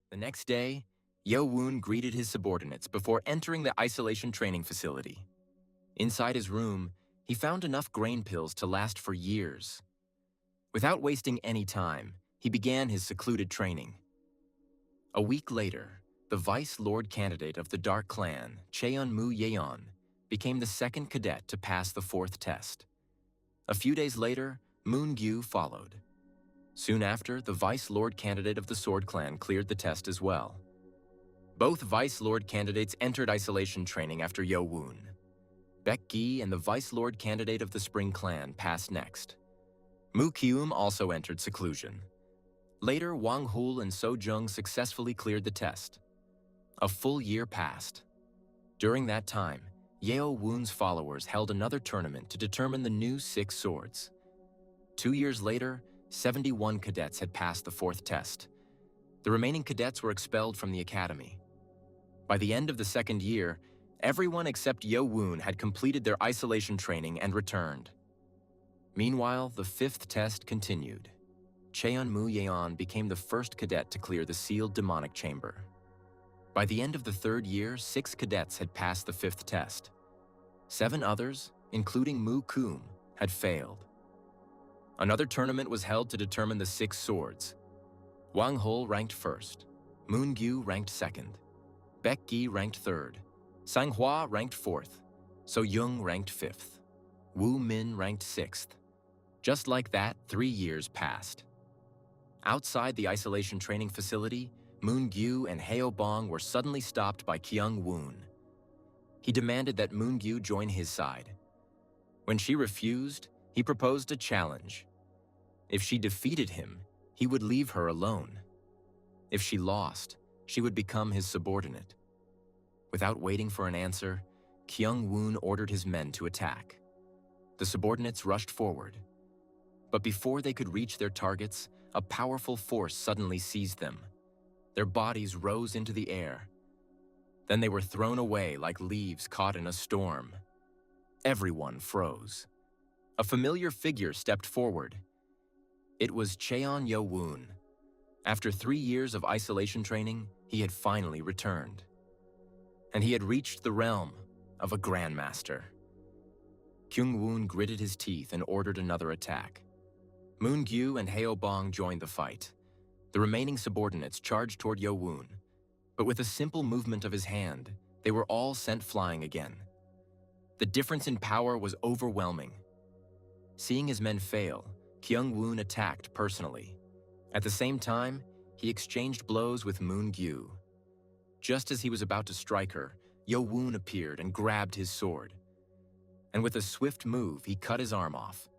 The next day, Yeo-Woon greeted his subordinates before entering the isolation training facility. Inside his room, he found enough grain pills to last for years. Without wasting any time, he began his secluded training. A week later, the Vice Lord candidate of the Dark Clan, Cheon-mu-yeon, became the second cadet to pass the fourth test. A few days later, Moon-gyu followed. Soon after, the Vice Lord candidate of the Sword Clan cleared the test as well. Both Vice Lord candidates entered isolation training after Yeo-Woon. Baek-gi and the Vice Lord candidate of the Spring Clan passed next. Mu-kyum also entered seclusion. Later, Wang-hul and So-jung successfully cleared the test. A full year passed. During that time, Yeo-Woon's followers held another tournament to determine the new 6 swords. 2 years later, 71 cadets had passed the fourth test. The remaining cadets were expelled from the academy. By the end of the second year, everyone except Yeo-Woon had completed their isolation training and returned. Meanwhile, the fifth test continued. Cheon-mu-yeon became the first cadet to clear the sealed demonic chamber. By the end of the third year, 6 cadets had passed the fifth test. 7 others, including Mu-kyum, had failed. Another tournament was held to determine the 6 swords. Wang-hul ranked first, Moon-gyu ranked second, Baek-gi ranked third, Sang-hwa ranked fourth, So-jung ranked fifth, Woo-min ranked sixth. Just like that, 3 years passed. Outside the isolation training facility, Moon-gyu and Heo-bong were suddenly stopped by Kyung-woon. He demanded that Moon-gyu join his side. When she refused, he proposed a challenge. If she defeated him, he would leave her alone. If she lost, she would become his subordinate. Without waiting for an answer, Kyung-woon ordered his men to attack. The subordinates rushed forward. But before they could reach their targets, a powerful force suddenly seized them. Their bodies rose into the air. Then they were thrown away like leaves caught in a storm. Everyone froze. A familiar figure stepped forward. It was Cheon Yeo-Woon. After 3 years of isolation training, he had finally returned. And he had reached the realm of a Grandmaster. Kyung-woon gritted his teeth and ordered another attack. Moon-gyu and Heo-bong joined the fight. The remaining subordinates charged toward Yeo-Woon, but with a simple movement of his hand, they were all sent flying again. The difference in power was overwhelming. Seeing his men fail, Kyung-woon attacked personally. At the same time, he exchanged blows with Moon-gyu. Just as he was about to strike her, Yeo-Woon appeared and grabbed his sword. And with a swift move, he cut his arm off.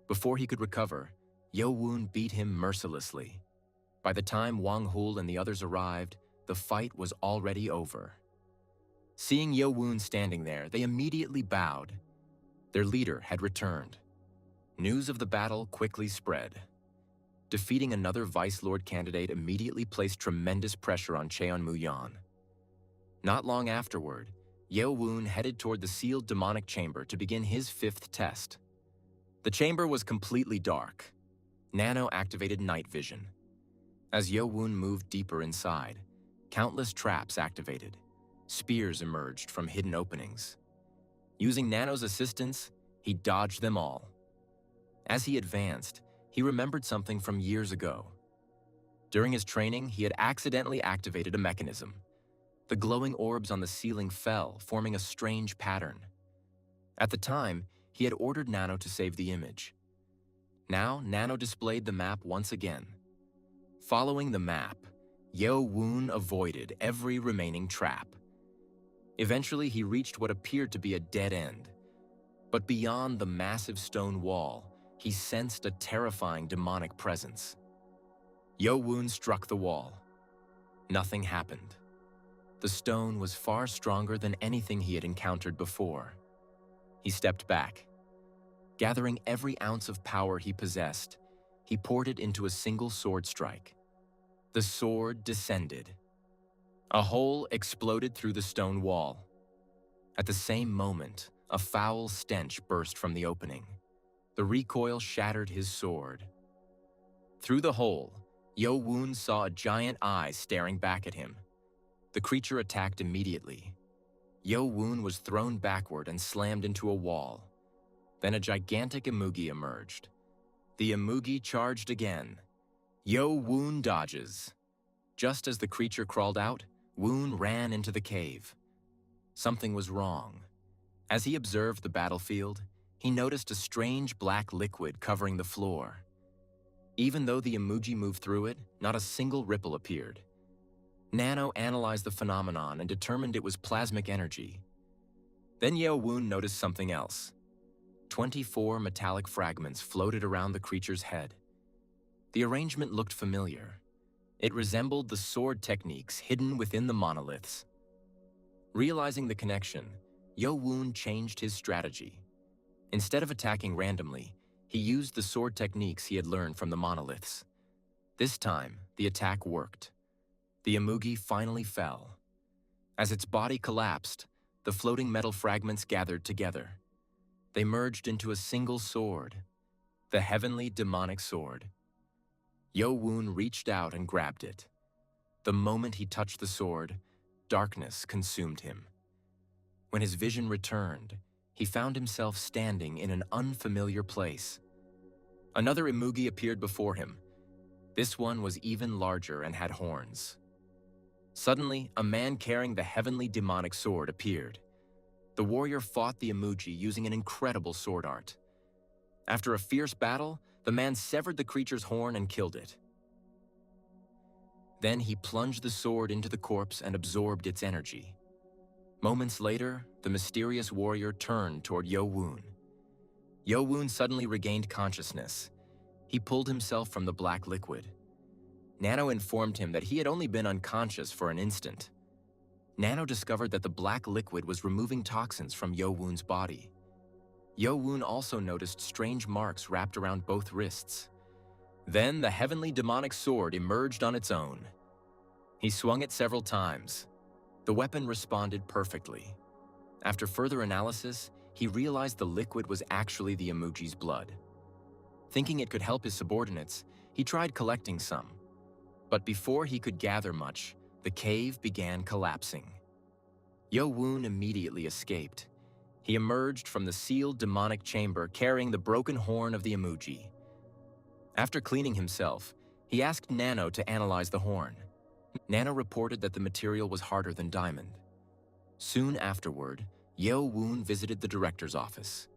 Before he could recover, Yeo-Woon beat him mercilessly. By the time Wang-hul and the others arrived, the fight was already over. Seeing Yeo-Woon standing there, they immediately bowed. Their leader had returned. News of the battle quickly spread. Defeating another Vice Lord candidate immediately placed tremendous pressure on Cheon-mu-yeon. Not long afterward, Yeo-Woon headed toward the sealed demonic chamber to begin his fifth test. The chamber was completely dark. Nano activated night vision. As Yeo-Woon moved deeper inside, countless traps activated. Spears emerged from hidden openings. Using Nano's assistance, he dodged them all. As he advanced, he remembered something from years ago. During his training, he had accidentally activated a mechanism. The glowing orbs on the ceiling fell, forming a strange pattern. At the time, he had ordered Nano to save the image. Now, Nano displayed the map once again. Following the map, Yeo-Woon avoided every remaining trap. Eventually, he reached what appeared to be a dead end. But beyond the massive stone wall, he sensed a terrifying demonic presence. Yeo-Woon struck the wall. Nothing happened. The stone was far stronger than anything he had encountered before. He stepped back. Gathering every ounce of power he possessed, he poured it into a single sword strike. The sword descended. A hole exploded through the stone wall. At the same moment, a foul stench burst from the opening. The recoil shattered his sword. Through the hole, Yeo-Woon saw a giant eye staring back at him. The creature attacked immediately. Yeo-Woon was thrown backward and slammed into a wall. Then a gigantic Imugi emerged. The Imugi charged again. Yeo-Woon dodges. Just as the creature crawled out, Woon ran into the cave. Something was wrong. As he observed the battlefield, he noticed a strange black liquid covering the floor. Even though the Imugi moved through it, not a single ripple appeared. Nano analyzed the phenomenon and determined it was plasmic energy. Then Yeo-Woon noticed something else. 24 metallic fragments floated around the creature's head. The arrangement looked familiar. It resembled the sword techniques hidden within the monoliths. Realizing the connection, Yeo-Woon changed his strategy. Instead of attacking randomly, he used the sword techniques he had learned from the monoliths. This time, the attack worked. The Imugi finally fell. As its body collapsed, the floating metal fragments gathered together. They merged into a single sword, the heavenly demonic sword. Yeo-Woon reached out and grabbed it. The moment he touched the sword, darkness consumed him. When his vision returned, he found himself standing in an unfamiliar place. Another Imugi appeared before him. This one was even larger and had horns. Suddenly, a man carrying the heavenly demonic sword appeared. The warrior fought the Imugi using an incredible sword art. After a fierce battle, the man severed the creature's horn and killed it. Then he plunged the sword into the corpse and absorbed its energy. Moments later, the mysterious warrior turned toward Yeo-Woon. Yeo-Woon suddenly regained consciousness. He pulled himself from the black liquid. Nano informed him that he had only been unconscious for an instant. Nano discovered that the black liquid was removing toxins from Yeo-Woon's body. Yeo-Woon also noticed strange marks wrapped around both wrists. Then the heavenly demonic sword emerged on its own. He swung it several times. The weapon responded perfectly. After further analysis, he realized the liquid was actually the Imugi's blood. Thinking it could help his subordinates, he tried collecting some. But before he could gather much, the cave began collapsing. Yeo-Woon immediately escaped. He emerged from the sealed demonic chamber carrying the broken horn of the Imugi. After cleaning himself, he asked Nano to analyze the horn. Nano reported that the material was harder than diamond. Soon afterward, Yeo-Woon visited the director's office.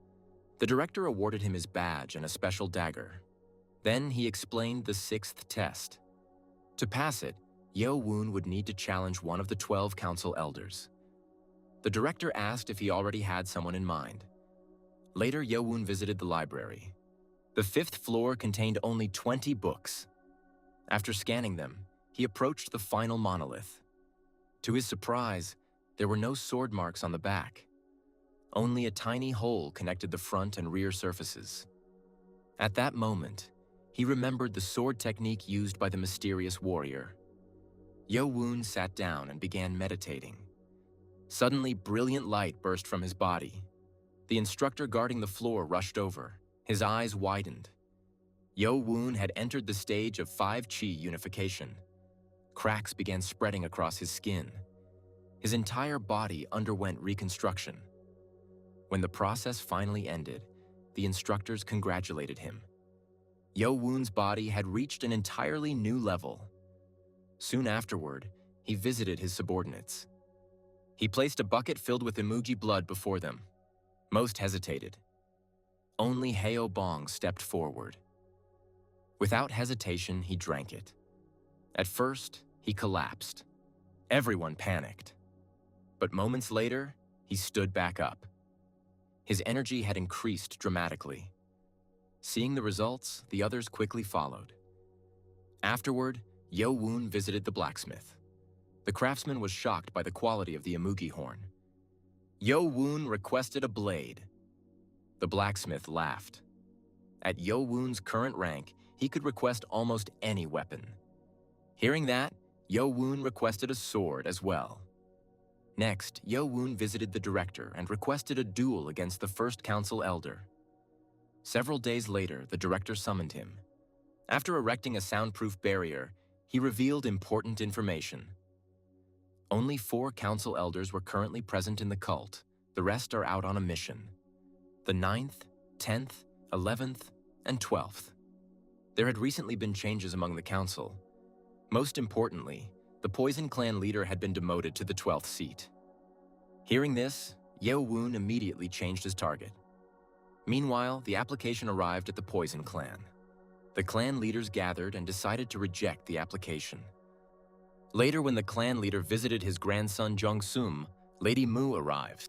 The director awarded him his badge and a special dagger. Then he explained the 6th test. To pass it, Yeo-Woon would need to challenge one of the 12 council elders. The director asked if he already had someone in mind. Later, Yeo-Woon visited the library. The 5th floor contained only 20 books. After scanning them, he approached the final monolith. To his surprise, there were no sword marks on the back. Only a tiny hole connected the front and rear surfaces. At that moment, he remembered the sword technique used by the mysterious warrior. Yeo-Woon sat down and began meditating. Suddenly, brilliant light burst from his body. The instructor guarding the floor rushed over. His eyes widened. Yeo-Woon had entered the stage of 5-chi unification. Cracks began spreading across his skin. His entire body underwent reconstruction. When the process finally ended, the instructors congratulated him. Yeo-Woon's body had reached an entirely new level. Soon afterward, he visited his subordinates. He placed a bucket filled with Imugi blood before them. Most hesitated. Only Heo-Bong stepped forward. Without hesitation, he drank it. At first, he collapsed. Everyone panicked. But moments later, he stood back up. His energy had increased dramatically. Seeing the results, the others quickly followed. Afterward, Yeo-Woon visited the blacksmith. The craftsman was shocked by the quality of the Imugi horn. Yeo-Woon requested a blade. The blacksmith laughed. At Yeo-Woon's current rank, he could request almost any weapon. Hearing that, Yeo-Woon requested a sword as well. Next, Yeo-Woon visited the director and requested a duel against the first council elder. Several days later, the director summoned him. After erecting a soundproof barrier, he revealed important information. Only 4 council elders were currently present in the cult. The rest are out on a mission. The 9th, 10th, 11th, and 12th. There had recently been changes among the council. Most importantly, the Poison Clan leader had been demoted to the 12th seat. Hearing this, Yeo-Woon immediately changed his target. Meanwhile, the application arrived at the Poison Clan. The clan leaders gathered and decided to reject the application. Later, when the clan leader visited his grandson Jong-sum, Lady Mu arrives.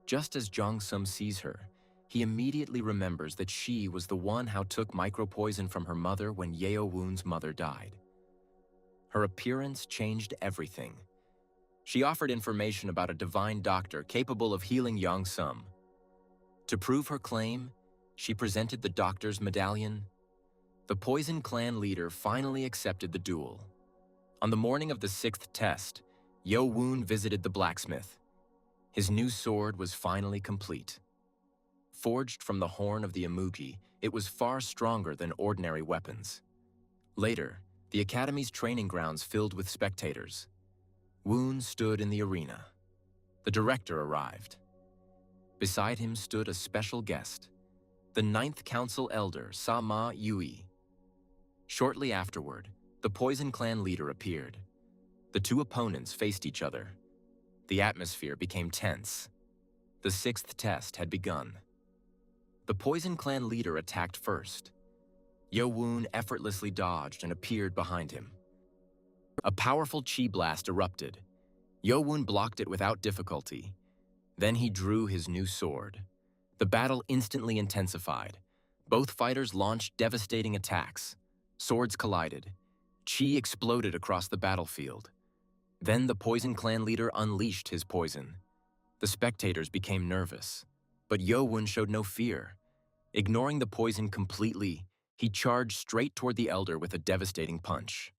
Just as Jong-sum sees her, he immediately remembers that she was the one who took micropoison from her mother when Yeo-Woon's mother died. Her appearance changed everything. She offered information about a divine doctor capable of healing Jong-sum. To prove her claim, she presented the doctor's medallion. The Poison Clan leader finally accepted the duel. On the morning of the 6th test, Yeo-Woon visited the blacksmith. His new sword was finally complete. Forged from the horn of the Imugi, it was far stronger than ordinary weapons. Later, the academy's training grounds filled with spectators. Woon stood in the arena. The director arrived. Beside him stood a special guest, the 9th Council Elder, Sa-Ma Yui. Shortly afterward, the Poison Clan leader appeared. The two opponents faced each other. The atmosphere became tense. The 6th test had begun. The Poison Clan leader attacked first. Yeo-Woon effortlessly dodged and appeared behind him. A powerful chi blast erupted. Yeo-Woon blocked it without difficulty. Then he drew his new sword. The battle instantly intensified. Both fighters launched devastating attacks. Swords collided. Chi exploded across the battlefield. Then the Poison Clan leader unleashed his poison. The spectators became nervous, but Yeo-Woon showed no fear. Ignoring the poison completely, he charged straight toward the elder with a devastating punch.